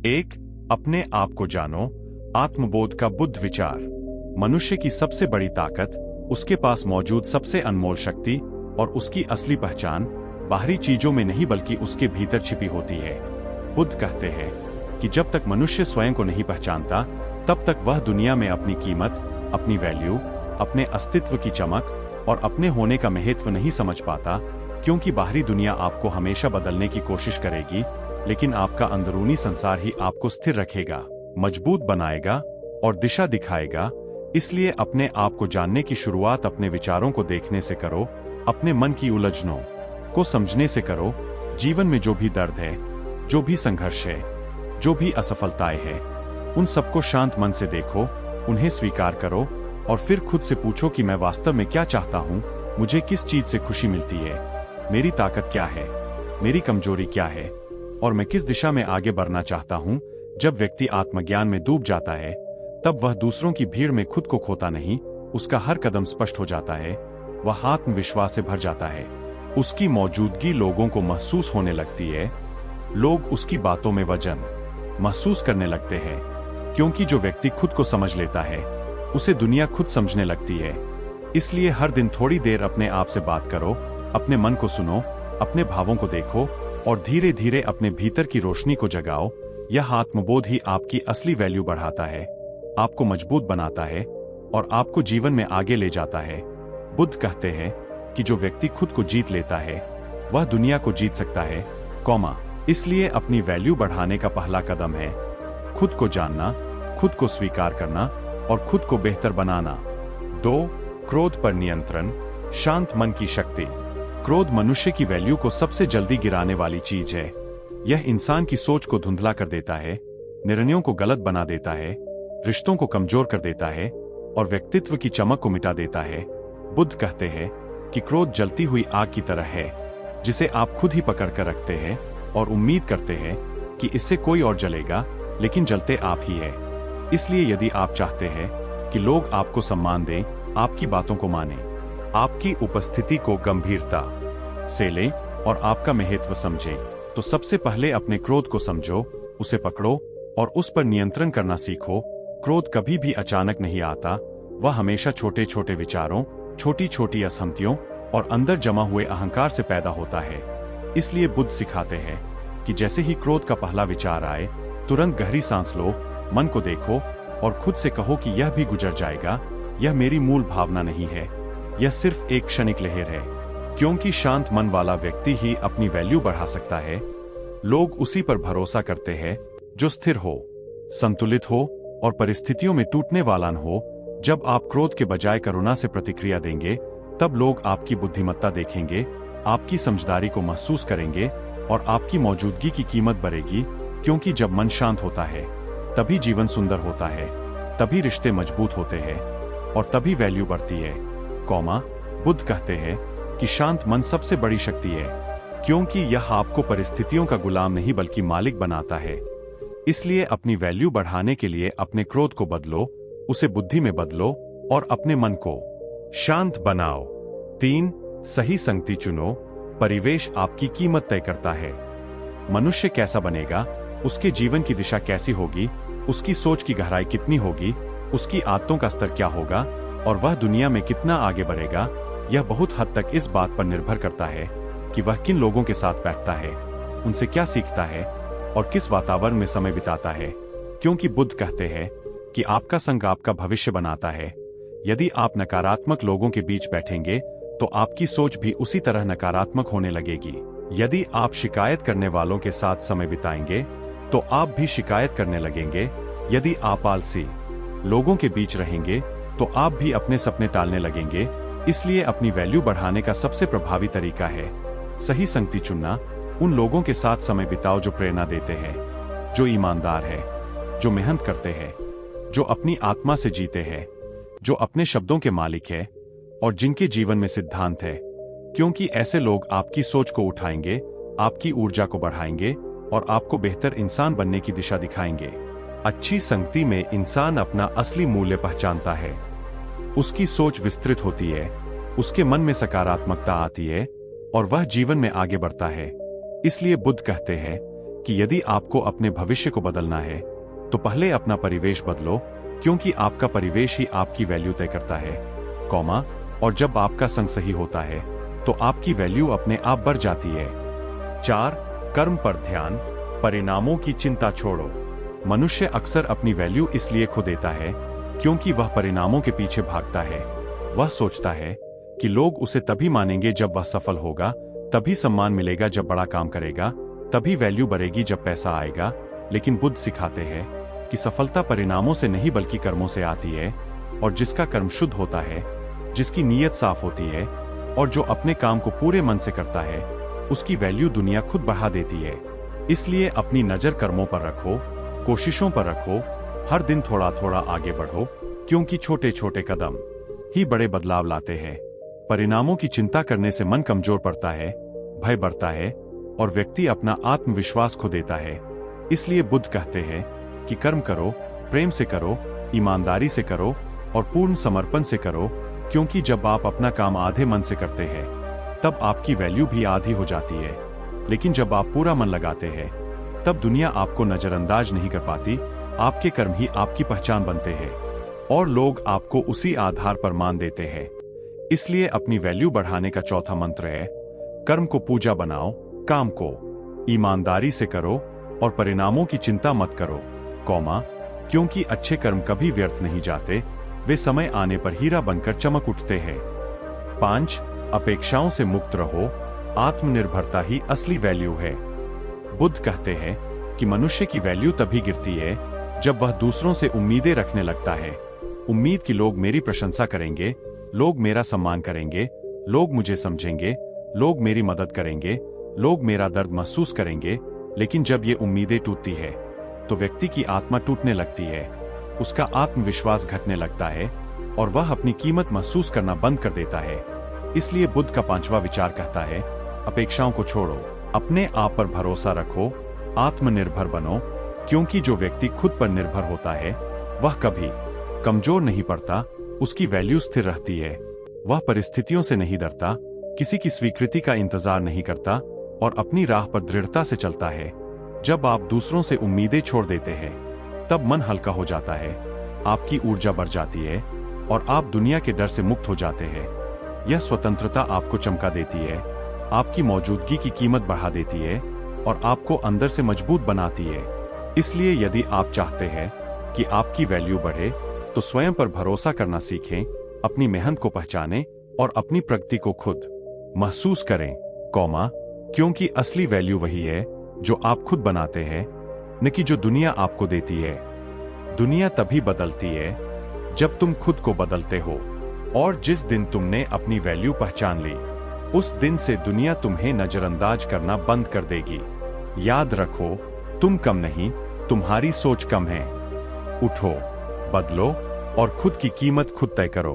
एक, अपने आप को जानो। आत्मबोध का बुद्ध विचार। मनुष्य की सबसे बड़ी ताकत, उसके पास मौजूद सबसे अनमोल शक्ति और उसकी असली पहचान बाहरी चीजों में नहीं बल्कि उसके भीतर छिपी होती है। बुद्ध कहते हैं कि जब तक मनुष्य स्वयं को नहीं पहचानता, तब तक वह दुनिया में अपनी कीमत, अपनी वैल्यू, अपने अस्तित्व की चमक और अपने होने का महत्व नहीं समझ पाता। क्योंकि बाहरी दुनिया आपको हमेशा बदलने की कोशिश करेगी, लेकिन आपका अंदरूनी संसार ही आपको स्थिर रखेगा, मजबूत बनाएगा और दिशा दिखाएगा। इसलिए अपने आप को जानने की शुरुआत अपने विचारों को देखने से करो, अपने मन की उलझनों को समझने से करो। जीवन में जो भी दर्द है, जो भी संघर्ष है, जो भी असफलताएं हैं, उन सबको शांत मन से देखो, उन्हें स्वीकार करो और फिर खुद से पूछो कि मैं वास्तव में क्या चाहता हूं, मुझे किस चीज से खुशी मिलती है, मेरी ताकत क्या है, मेरी कमजोरी क्या है और मैं किस दिशा में आगे बढ़ना चाहता हूं। जब व्यक्ति आत्मज्ञान में डूब जाता है, तब वह दूसरों की भीड़ में खुद को खोता नहीं, उसका हर कदम स्पष्ट हो जाता है, वह आत्मविश्वास से भर जाता है, उसकी मौजूदगी लोगों को महसूस होने लगती है, लोग उसकी बातों में वजन महसूस करने लगते हैं। क्योंकि जो व्यक्ति खुद को समझ लेता है, उसे दुनिया खुद समझने लगती है। इसलिए हर दिन थोड़ी देर अपने आप से बात करो, अपने मन को सुनो, अपने भावों को देखो और धीरे धीरे अपने भीतर की रोशनी को जगाओ। यह आत्मबोध ही आपकी असली वैल्यू बढ़ाता है, आपको मजबूत बनाता है और आपको जीवन में आगे ले जाता है। बुद्ध कहते हैं कि जो व्यक्ति खुद को जीत लेता है, वह दुनिया को जीत सकता है, इसलिए अपनी वैल्यू बढ़ाने का पहला कदम है खुद को जानना, खुद को स्वीकार करना और खुद को बेहतर बनाना। 2. क्रोध पर नियंत्रण। शांत मन की शक्ति। क्रोध मनुष्य की वैल्यू को सबसे जल्दी गिराने वाली चीज है। यह इंसान की सोच को धुंधला कर देता है, निर्णयों को गलत बना देता है, रिश्तों को कमजोर कर देता है और व्यक्तित्व की चमक को मिटा देता है। बुद्ध कहते हैं कि क्रोध जलती हुई आग की तरह है, जिसे आप खुद ही पकड़ कर रखते हैं और उम्मीद करते हैं कि इससे कोई और जलेगा, लेकिन जलते आप ही है। इसलिए यदि आप चाहते हैं कि लोग आपको सम्मान दें, आपकी बातों को मानें, आपकी उपस्थिति को गंभीरता से लें और आपका महत्व समझें, तो सबसे पहले अपने क्रोध को समझो, उसे पकड़ो और उस पर नियंत्रण करना सीखो। क्रोध कभी भी अचानक नहीं आता, वह हमेशा छोटे छोटे विचारों, छोटी छोटी असहमतियों और अंदर जमा हुए अहंकार से पैदा होता है। इसलिए बुद्ध सिखाते हैं कि जैसे ही क्रोध का पहला विचार आए, तुरंत गहरी सांस लो, मन को देखो और खुद से कहो कि यह भी गुजर जाएगा, यह मेरी मूल भावना नहीं है, यह सिर्फ एक क्षणिक लहर है। क्योंकि शांत मन वाला व्यक्ति ही अपनी वैल्यू बढ़ा सकता है। लोग उसी पर भरोसा करते हैं जो स्थिर हो, संतुलित हो और परिस्थितियों में टूटने वाला न हो। जब आप क्रोध के बजाय करुणा से प्रतिक्रिया देंगे, तब लोग आपकी बुद्धिमत्ता देखेंगे, आपकी समझदारी को महसूस करेंगे और आपकी मौजूदगी की कीमत बढ़ेगी। क्योंकि जब मन शांत होता है, तभी जीवन सुंदर होता है, तभी रिश्ते मजबूत होते हैं और तभी वैल्यू बढ़ती है। बुद्ध कहते हैं कि शांत मन सबसे बड़ी शक्ति है, क्योंकि यह आपको परिस्थितियों का गुलाम नहीं बल्कि मालिक बनाता है। इसलिए अपनी वैल्यू बढ़ाने के लिए अपने क्रोध को बदलो, उसे बुद्धि में बदलो और अपने मन को शांत बनाओ। 3. सही संगति चुनो। परिवेश आपकी कीमत तय करता है। मनुष्य कैसा बनेगा, उसके जीवन की दिशा कैसी होगी, उसकी सोच की गहराई कितनी होगी, उसकी आदतों का स्तर क्या होगा और वह दुनिया में कितना आगे बढ़ेगा, यह बहुत हद तक इस बात पर निर्भर करता है कि वह किन लोगों के साथ बैठता है, उनसे क्या सीखता है और किस वातावरण में समय बिताता है। क्योंकि बुद्ध कहते हैं कि आपका संग आपका भविष्य बनाता है। यदि आप नकारात्मक लोगों के बीच बैठेंगे, तो आपकी सोच भी उसी तरह नकारात्मक होने लगेगी। यदि आप शिकायत करने वालों के साथ समय बिताएंगे, तो आप भी शिकायत करने लगेंगे। यदि आप आलसी लोगों के बीच रहेंगे, तो आप भी अपने सपने टालने लगेंगे। इसलिए अपनी वैल्यू बढ़ाने का सबसे प्रभावी तरीका है सही संगति चुनना। उन लोगों के साथ समय बिताओ जो प्रेरणा देते हैं, जो ईमानदार है, जो मेहनत करते हैं, जो अपनी आत्मा से जीते हैं, जो अपने शब्दों के मालिक है और जिनके जीवन में सिद्धांत है। क्योंकि ऐसे लोग आपकी सोच को उठाएंगे, आपकी ऊर्जा को बढ़ाएंगे और आपको बेहतर इंसान बनने की दिशा दिखाएंगे। अच्छी संगति में इंसान अपना असली मूल्य पहचानता है, उसकी सोच विस्तृत होती है, उसके मन में सकारात्मकता आती है और वह जीवन में आगे बढ़ता है। इसलिए बुद्ध कहते हैं कि यदि आपको अपने भविष्य को बदलना है तो पहले अपना परिवेश बदलो, क्योंकि आपका परिवेश ही आपकी वैल्यू तय करता है, कॉमा, और जब आपका संग सही होता है तो आपकी वैल्यू अपने आप बढ़ जाती है। 4. कर्म पर ध्यान, परिणामों की चिंता छोड़ो। मनुष्य अक्सर अपनी वैल्यू इसलिए खो देता है क्योंकि वह परिणामों के पीछे भागता है। वह सोचता है कि लोग उसे तभी मानेंगे जब वह सफल होगा, तभी सम्मान मिलेगा जब बड़ा काम करेगा, तभी वैल्यू बढ़ेगी जब पैसा आएगा। लेकिन बुद्ध सिखाते हैं कि सफलता परिणामों से नहीं बल्कि कर्मों से आती है, और जिसका कर्म शुद्ध होता है, जिसकी नीयत साफ होती है और जो अपने काम को पूरे मन से करता है, उसकी वैल्यू दुनिया खुद बढ़ा देती है। इसलिए अपनी नजर कर्मों पर रखो, कोशिशों पर रखो, हर दिन थोड़ा थोड़ा आगे बढ़ो, क्योंकि छोटे छोटे कदम ही बड़े बदलाव लाते हैं। परिणामों की चिंता करने से मन कमजोर पड़ता है, भय बढ़ता है और व्यक्ति अपना आत्मविश्वास खो देता है। इसलिए बुद्ध कहते हैं कि कर्म करो, प्रेम से करो, ईमानदारी से करो और पूर्ण समर्पण से करो, क्योंकि जब आप अपना काम आधे मन से करते हैं तब आपकी वैल्यू भी आधी हो जाती है। लेकिन जब आप पूरा मन लगाते हैं तब दुनिया आपको नजरअंदाज नहीं कर पाती। आपके कर्म ही आपकी पहचान बनते हैं और लोग आपको उसी आधार पर मान देते हैं। इसलिए अपनी वैल्यू बढ़ाने का चौथा मंत्र है, कर्म को पूजा बनाओ, काम को ईमानदारी से करो और परिणामों की चिंता मत करो, कौमा, क्योंकि अच्छे कर्म कभी व्यर्थ नहीं जाते, वे समय आने पर हीरा बनकर चमक उठते हैं। 5. अपेक्षाओं से मुक्त रहो, आत्मनिर्भरता ही असली वैल्यू है। बुद्ध कहते हैं कि मनुष्य की वैल्यू तभी गिरती है जब वह दूसरों से उम्मीदें रखने लगता है। उम्मीद कि लोग मेरी प्रशंसा करेंगे, लोग मेरा सम्मान करेंगे, लोग मुझे समझेंगे, लोग मेरी मदद करेंगे, लोग मेरा दर्द महसूस करेंगे। लेकिन जब ये उम्मीदें टूटती है तो व्यक्ति की आत्मा टूटने लगती है, उसका आत्मविश्वास घटने लगता है और वह अपनी कीमत महसूस करना बंद कर देता है। इसलिए बुद्ध का 5वां विचार कहता है, अपेक्षाओं को छोड़ो, अपने आप पर भरोसा रखो, आत्मनिर्भर बनो, क्योंकि जो व्यक्ति खुद पर निर्भर होता है वह कभी कमजोर नहीं पड़ता, उसकी वैल्यू स्थिर रहती है। वह परिस्थितियों से नहीं डरता, किसी की स्वीकृति का इंतजार नहीं करता और अपनी राह पर दृढ़ता से चलता है। जब आप दूसरों से उम्मीदें छोड़ देते हैं तब मन हल्का हो जाता है, आपकी ऊर्जा बढ़ जाती है और आप दुनिया के डर से मुक्त हो जाते हैं। यह स्वतंत्रता आपको चमका देती है, आपकी मौजूदगी की कीमत बढ़ा देती है और आपको अंदर से मजबूत बनाती है। इसलिए यदि आप चाहते हैं कि आपकी वैल्यू बढ़े तो स्वयं पर भरोसा करना सीखें, अपनी मेहनत को पहचानें और अपनी प्रगति को खुद महसूस करें, कौमा, क्योंकि असली वैल्यू वही है जो आप खुद बनाते हैं, न कि जो दुनिया आपको देती है। दुनिया तभी बदलती है जब तुम खुद को बदलते हो, और जिस दिन तुमने अपनी वैल्यू पहचान ली, उस दिन से दुनिया तुम्हें नजरअंदाज करना बंद कर देगी। याद रखो, तुम कम नहीं, तुम्हारी सोच कम है। उठो, बदलो और खुद की कीमत खुद तय करो।